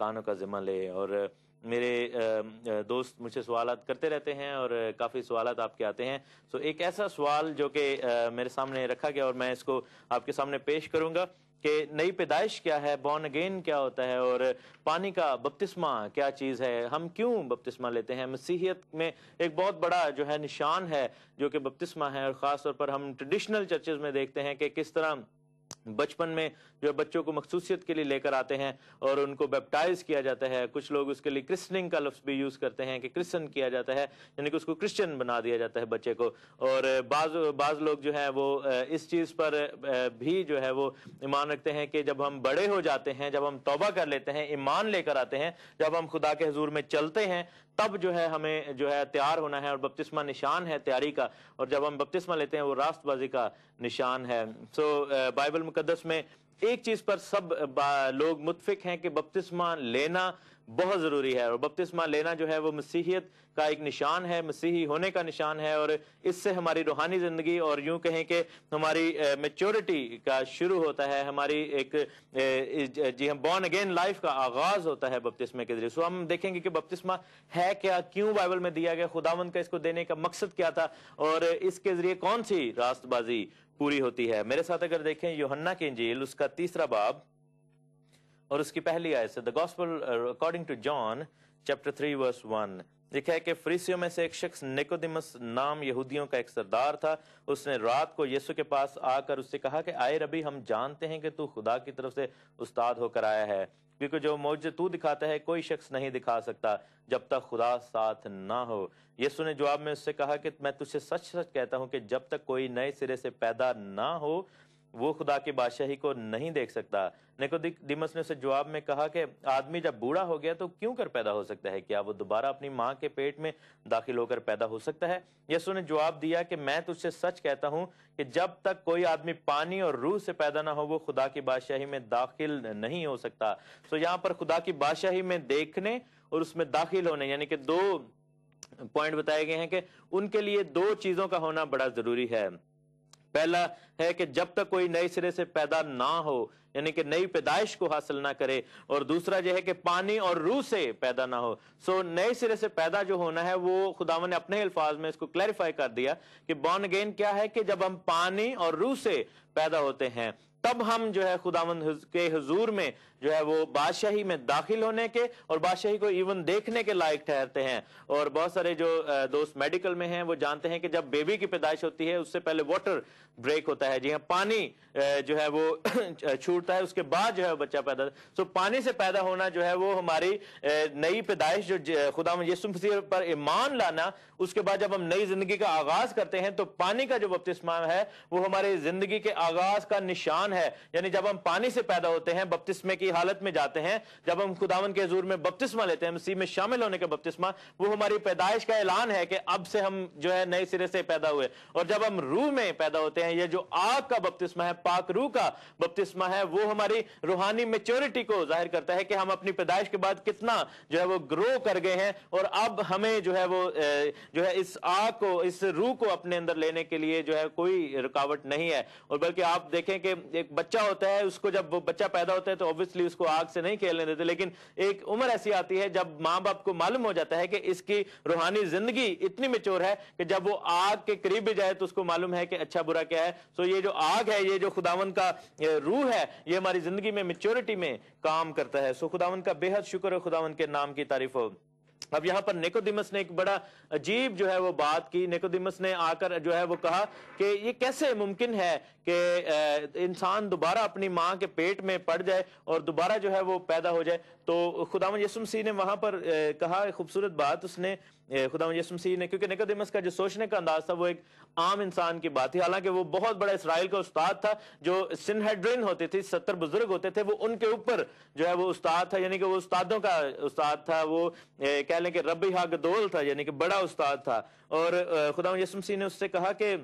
کانوں کا ذمہ لے. اور میرے دوست مجھ سے سوالات کرتے رہتے ہیں اور کافی سوالات آپ کے آتے ہیں. سو ایک ایسا سوال جو کہ میرے سامنے رکھا گیا اور میں اس کو آپ کے سامنے پیش کروں گا کہ نئی پیدائش کیا ہے, بورن اگین کیا ہوتا ہے, اور پانی کا بپتسمہ کیا چیز ہے, ہم کیوں بپتسمہ لیتے ہیں. مسیحیت میں ایک بہت بڑا جو ہے نشان ہے جو کہ بپتسمہ ہے, اور خاص طور پر ہم ٹریڈیشنل چرچز میں دیکھتے ہیں کہ کس طرح بچپن میں جو بچوں کو مخصوصیت کے لیے لے کر آتے ہیں اور ان کو بیپٹائز کیا جاتا ہے. کچھ لوگ اس کے لیے کرسننگ کا لفظ بھی یوز کرتے ہیں کہ کرسچن کیا جاتا ہے, یعنی کہ اس کو کرسچن بنا دیا جاتا ہے بچے کو. اور بعض لوگ جو ہیں وہ اس چیز پر بھی جو ہے وہ ایمان رکھتے ہیں کہ جب ہم بڑے ہو جاتے ہیں, جب ہم توبہ کر لیتے ہیں, ایمان لے کر آتے ہیں, جب ہم خدا کے حضور میں چلتے ہیں, تب جو ہے ہمیں جو ہے تیار ہونا ہے, اور بپتسمہ نشان ہے تیاری کا, اور جب ہم بپتسمہ لیتے ہیں وہ راست بازی کا نشان ہے. سو بائبل مقدس میں ایک چیز پر سب لوگ متفق ہیں کہ بپتسمہ لینا بہت ضروری ہے, اور بپتسمہ لینا جو ہے وہ مسیحیت کا ایک نشان ہے, مسیحی ہونے کا نشان ہے, اور اس سے ہماری روحانی زندگی اور یوں کہیں کہ ہماری میچورٹی کا شروع ہوتا ہے, ہماری ایک جی ہم بورن اگین لائف کا آغاز ہوتا ہے بپتسمے کے ذریعے. سو ہم دیکھیں گے کہ بپتسمہ ہے کیا, کیوں بائبل میں دیا گیا, خداوند کا اس کو دینے کا مقصد کیا تھا, اور اس کے ذریعے کون سی راست بازی پوری ہوتی ہے. میرے ساتھ اگر دیکھیں یوحنا کی انجیل اس کا 3 باب اور اس کی پہلی آیت سے, The Gospel according to John chapter 3 verse 1, لکھا ہے کہ فریسیوں میں سے ایک شخص نیکودیمس نام یہودیوں کا ایک سردار تھا. اس نے رات کو یسوع کے پاس آ کر اس سے کہا کہ آئے ربی, ہم جانتے ہیں کہ تو خدا کی طرف سے استاد ہو کر آیا ہے, کیونکہ جو معجزے تو دکھاتا ہے کوئی شخص نہیں دکھا سکتا جب تک خدا ساتھ نہ ہو. یسوع نے جواب میں اس سے کہا کہ میں تجھ سے سچ سچ کہتا ہوں کہ جب تک کوئی نئے سرے سے پیدا نہ ہو وہ خدا کی بادشاہی کو نہیں دیکھ سکتا. نیکودیمس نے اسے جواب میں کہا کہ آدمی جب بوڑھا ہو گیا تو کیوں کر پیدا ہو سکتا ہے, کیا وہ دوبارہ اپنی ماں کے پیٹ میں داخل ہو کر پیدا ہو سکتا ہے. یسوع نے جواب دیا کہ میں تجھ سے سچ کہتا ہوں کہ جب تک کوئی آدمی پانی اور روح سے پیدا نہ ہو وہ خدا کی بادشاہی میں داخل نہیں ہو سکتا. سو یہاں پر خدا کی بادشاہی میں دیکھنے اور اس میں داخل ہونے یعنی کہ 2 پوائنٹ بتائے گئے ہیں کہ ان کے لیے 2 چیزوں کا ہونا بڑا ضروری ہے. پہلا ہے کہ جب تک کوئی نئے سرے سے پیدا نہ ہو یعنی کہ نئی پیدائش کو حاصل نہ کرے, اور دوسرا یہ ہے کہ پانی اور روح سے پیدا نہ ہو. سو نئے سرے سے پیدا جو ہونا ہے وہ خداوند نے اپنے الفاظ میں اس کو کلیریفائی کر دیا کہ بورن اگین کیا ہے کہ جب ہم پانی اور روح سے پیدا ہوتے ہیں تب ہم جو ہے خداوند کے حضور میں جو ہے وہ بادشاہی میں داخل ہونے کے اور بادشاہی کو ایون دیکھنے کے لائق ٹھہرتے ہیں. اور بہت سارے جو دوست میڈیکل میں ہیں وہ جانتے ہیں کہ جب بیبی کی پیدائش ہوتی ہے اس سے پہلے واٹر بریک ہوتا ہے, جی ہاں پانی جو ہے وہ چھوٹتا ہے, اس کے بعد جو ہے بچہ پیدا. سو پانی سے پیدا ہونا جو ہے وہ ہماری نئی پیدائش جو خداوند یسوع مسیح پر ایمان لانا, اس کے بعد جب ہم نئی زندگی کا آغاز کرتے ہیں تو پانی کا جو بپتسمہ ہے وہ ہماری زندگی کے آغاز کا نشان ہے. یعنی جب ہم پانی سے پیدا ہوتے ہیں بپتسمے کی حالت میں جاتے ہیں, جب ہم خداوند کے حضور میں بپتسمہ لیتے ہیں, مسیح میں شامل ہونے کا بپتسمہ, وہ ہماری پیدائش کا اعلان ہے کہ اب سے ہم جو ہے نئے سرے سے پیدا ہوئے. اور جب ہم روح میں پیدا ہوتے ہیں, یہ جو آگ کا بپتسمہ ہے, پاک روح کا بپتسمہ ہے, وہ ہماری روحانی میچورٹی کو ظاہر کرتا ہے کہ ہم اپنی پیدائش کے بعد کتنا جو ہے وہ گرو کر گئے ہیں, اور اب ہمیں جو ہے وہ جو ہے اس آگ کو, اس روح کو اپنے اندر لینے کے لیے جو ہے کوئی رکاوٹ نہیں ہے. اور بلکہ آپ دیکھیں کہ ایک بچہ ہوتا ہے, اس کو جب وہ بچہ پیدا ہوتا ہے تو obviously اس کو آگ سے نہیں کھیلنے دیتے, لیکن ایک عمر ایسی آتی ہے جب ماں باپ کو معلوم ہو جاتا ہے کہ اس کی روحانی زندگی اتنی میچور ہے کہ جب وہ آگ کے قریب بھی جائے تو اس کو معلوم ہے کہ اچھا برا کیا ہے. سو یہ جو آگ ہے, یہ جو خداوند کا روح ہے, یہ ہماری زندگی میں میچورٹی میں کام کرتا ہے. سو خداوند کا بے حد شکر ہے, خداوند کے نام کی تعریف ہو. اب یہاں پر نیکودیمس نے ایک بڑا عجیب جو ہے وہ بات کی. نیکودیمس نے آ کر جو ہے وہ کہا کہ یہ کیسے ممکن ہے کہ انسان دوبارہ اپنی ماں کے پیٹ میں پڑ جائے اور دوبارہ جو ہے وہ پیدا ہو جائے. تو خداوند یسوع مسیح نے وہاں پر کہا ایک خوبصورت بات. اس نے خداوند یسوع مسیح نے, کیونکہ نیکودیمس کا جو سوچنے کا انداز تھا وہ ایک عام انسان کی بات تھی, حالانکہ وہ بہت بڑا اسرائیل کا استاد تھا. جو سنہیڈرین ہوتے تھے, 70 بزرگ ہوتے تھے, وہ ان کے اوپر جو ہے وہ استاد تھا, یعنی کہ وہ استادوں کا استاد تھا. وہ کہہ لیں کہ ربی ہاگدول تھا, یعنی کہ بڑا استاد تھا. اور خداوند یسوع مسیح نے اس سے کہا کہ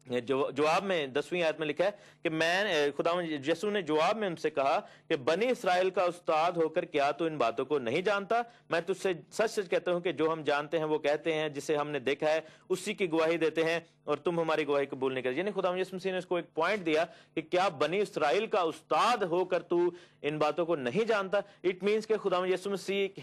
جواب میں 10ویں آیت میں لکھا ہے کہ خداوند یسوع نے جواب میں ان سے کہا کہ بنی اسرائیل کا استاد ہو کر کیا تو ان باتوں کو نہیں جانتا؟ میں تجھ سے سچ سچ کہتا ہوں کہ جو ہم جانتے ہیں وہ کہتے ہیں، جسے ہم نے دیکھا ہے اسی کی گواہی دیتے ہیں، اور تم ہماری گواہی قبول نہیں کرتے۔ یعنی خداوند یسوع مسیح نے اس کو ایک پوائنٹ دیا کہ کیا بنی اسرائیل کا استاد ہو کر تو ان باتوں کو نہیں جانتا؟ اٹ مینس کہ خداوند یسوع مسیح